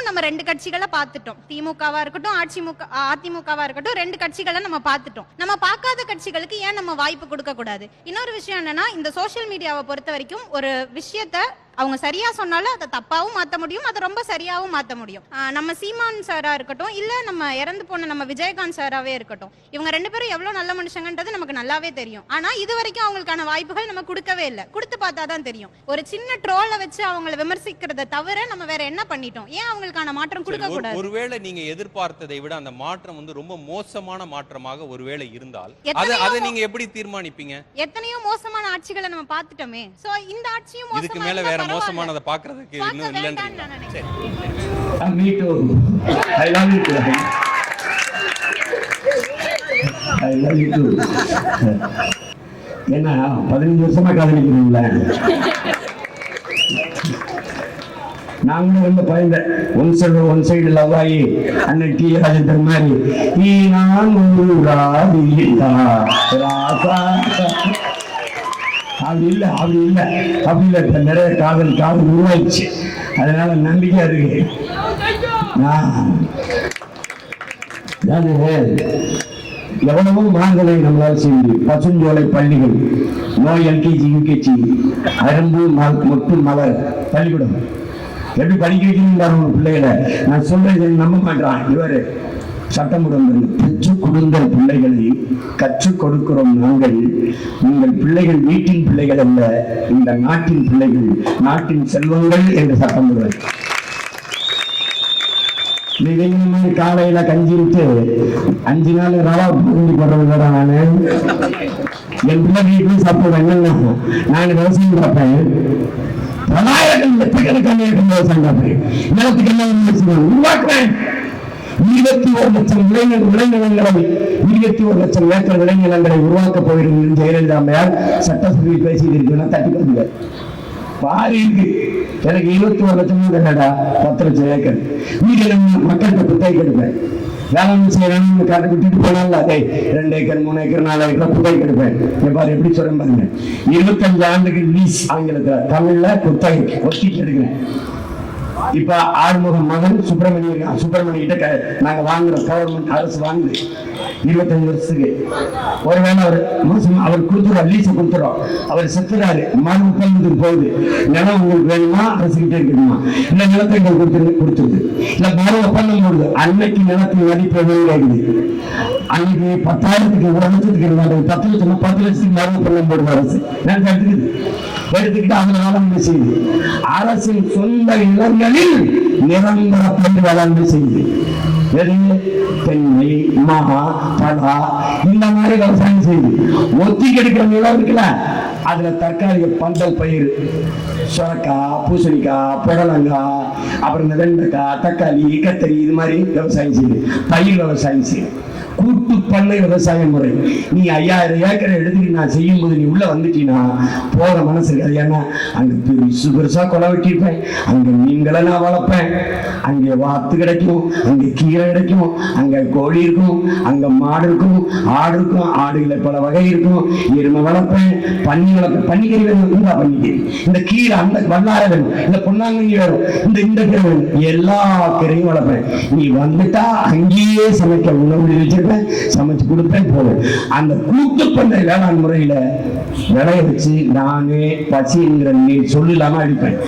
நம்ம 2 கட்சிகளை பார்த்துட்டோம். திமுகவா இருக்கட்டும், அதிமுகவா இருக்கட்டும், 2 கட்சிகளை நம்ம பார்த்துட்டோம். நம்ம பார்க்காத கட்சிகளுக்கு ஏன் நம்ம வாய்ப்பு கொடுக்க கூடாது? இன்னொரு விஷயம் என்னன்னா, இந்த சோசியல் மீடியாவை பொறுத்த வரைக்கும் ஒரு விஷயத்த அவங்க சரியா சொன்னாலும் அதை தப்பாவும் மாற்ற முடியும், அதை ரொம்ப சரியாகவும் மாற்ற முடியும். நம்ம சீமான் சாரா இருக்கட்டும், இல்ல நம்ம இறந்து போன நம்ம விஜயகாந்த் சாராவே இருக்கட்டும், இவங்க 2 பேரும் எவ்வளவு நல்ல மனுஷங்கன்றது நமக்கு நல்லாவே தெரியும். ஆனா இது வரைக்கும் அவங்களுக்கான வாய்ப்புகள் நம்ம கொடுக்கவே இல்லை. கொடுத்து பார்த்தாதான் தெரியும். ஒரு சின்ன ட்ரோலை வச்சு அவங்களை விமர்சிக்கிறத தவிர நம்ம வேற என்ன பண்ணிட்டோம்? ஏன் அவங்களுக்கான மாற்றம் கொடுக்க கூடாது? ஒருவேளை நீங்க எதிர்பார்த்ததை விட அந்த மாற்றம் வந்து ரொம்ப மோசமான மாற்றமாக ஒருவேளை இருந்தால் அதை நீங்க எப்படி தீர்மானிப்பீங்க? எத்தனையோ மோசமான ஆட்சிகளை நம்ம பார்த்துட்டோமே. சோ இந்த ஆட்சியும் இதுக்கு மேல வேற மோசமானதை பார்க்கிறதுக்கு இன்னும் இல்லைன்றீங்க. Me too. I love you too. I love you too. ஏன்னா 15 வருஷமா காதலிக்கிறீங்களா? நாங்களும் ரொம்ப பயந்த ஒன் சைடு லவ் ஆகி அண்ணன் டி ராஜேந்தர் மாதிரி நீ நான் அப்படி இல்லை இப்ப நிறைய காதல் உருவாயிடுச்சு. அதனால நம்பிக்கையா இருக்கு. எவ்வளவோ மார்களை நம்மளால் செய்ய முடியும். பசுஞ்சோலை பள்ளிகள், நோய் எல்கேஜி யூகேஜி, அரும்பு மொட்டு மலர் பள்ளிக்கூடம் எப்படி படிக்க வைக்கணும் பிள்ளைகளை நான் சொல்றதை நம்ப மாட்டான். இவரு சட்டமுடன் பெற்று கொடுந்த பிள்ளைகளை கற்றுக் கொடுக்கிறோம் நாங்கள். உங்கள் பிள்ளைகள் வீட்டின் பிள்ளைகள் அல்ல, இந்த நாட்டின் பிள்ளைகள், நாட்டின் செல்வங்கள் என்று சட்டமுடன். மாதிரி காலையில கஞ்சி விட்டு 5 நாள் ரவா பூண்டி போடுறவங்க நானு. என் பிள்ளை வீட்லையும் சாப்பிடுவேன். என்னன்னா நான் விவசாயம் பார்ப்பேன். 900 லட்சக்கணக்கான விவசாயம் பார்ப்பேன். நிலத்துக்கு என்ன உருவாக்குறேன். 21 லட்சம் விளைநிலங்களை 21 லட்சம் ஏக்கர் விளைநிலங்களை உருவாக்க போகிறது ஜெயலலிதா அம்மையார் சட்டசபையில் பேசியிருக்கிறேன். தட்டி பாருங்க, பாரு இருக்கு. எனக்கு 21 லட்சம் கட்டடா, 10 லட்சம் ஏக்கர் வீடு மக்கள்கிட்ட புத்தகை எடுப்பேன். வேளாண்மை செய்யறான்னு காட்ட விட்டுட்டு போனால 2 ஏக்கர் 3 ஏக்கர் 4 ஏக்கர் புத்தகை எடுப்பேன். பாரு எப்படி சொல்றேன் பாருங்க. 25 ஆண்டுக்கு லீஸ் ஆங்கிலத்துல, தமிழ்ல புத்தகை ஒத்திட்டு எடுக்கிறேன். இப்ப ஆறுமுகம் மகன் சுப்பிரமணிய கிட்ட நாங்க வாங்குறோம். கவர்மெண்ட் அரசு வாங்குது 25 வருஷத்துக்கு. ஒருவேளை அவர் கொடுத்துருவோம், லீஸை கொடுத்துறோம். அவர் செத்துறாரு, மறு ஒப்பந்தத்துக்கு போகுது. நிலம் உங்களுக்கு வேணுமா, அரசுகிட்ட இருக்கணுமா, இல்ல நிலத்தை கொடுத்துருது, இல்ல மறு ஒப்பந்தம் போடுது. அன்னைக்கு நிலத்தின் மதிப்பு கேக்குது. அன்னைக்கு 10,000க்கு 1 லட்சத்துக்கு 10 லட்சம் 10 லட்சத்துக்கு மறு ஒப்பந்தம் போடுது அரசு. நிலத்தை எடுத்துக்கிட்டு அதனால செய்யுது. அரசின் சொந்த நிலங்களில் நிரந்தர பயிர் வேளாண்மை செய்யுது. தென்னை, மா, பலா இந்த மாதிரி விவசாயம் செய்யுது. ஒத்தி கிடைக்கிற நிலம் இருக்குல்ல, அதுல தற்காலிக பந்தல் பயிர், சுரக்காய், பூசணிக்காய், புடலங்காய், அப்புறம் வெண்டைக்காய், தக்காளி, கத்தரி, இது மாதிரி விவசாயம் செய்யுது. பயிர் விவசாயம் செய்யுது. கூட்டு பண்ணை விவசாய முறை. நீ 5000 ஏக்கரை எடுத்துட்டு நான் செய்யும் போது நீ உள்ள வந்துட்டீங்கன்னா போற மனசு இருக்காது. ஏன்னா அங்க பெருசா கொலை வெட்டியிருப்பேன், அங்க மீன்களை நான் வளர்ப்பேன், அங்கே வாத்து கிடைக்கும், அங்க கீரை கிடைக்கும், அங்க கோழி இருக்கும், அங்க மாடு இருக்கும், ஆடு இருக்கும், ஆடுகளை பல வகை இருக்கும், எருமை வளர்ப்பேன், பன்னி வளர்ப்பேன். பன்னிக்கறி வேணும், இந்த பன்னிக்கறி, இந்த கீரை, அந்த வல்லார வேணும், இந்த பொன்னாங்கண்ணி வேணும், இந்த கீரை வேணும், எல்லா கீரையும் வளர்ப்பேன். நீ வந்துட்டா அங்கேயே சமைக்க உணவு வச்சிருப்பேன், சமைச்சு கொடுப்பேன் போதும். அந்த கூட்டு பண்ணை வேளாண் முறையில விளைய வச்சு நானே பசிங்கிற நீ சொல்லலாம அடிப்பேன்.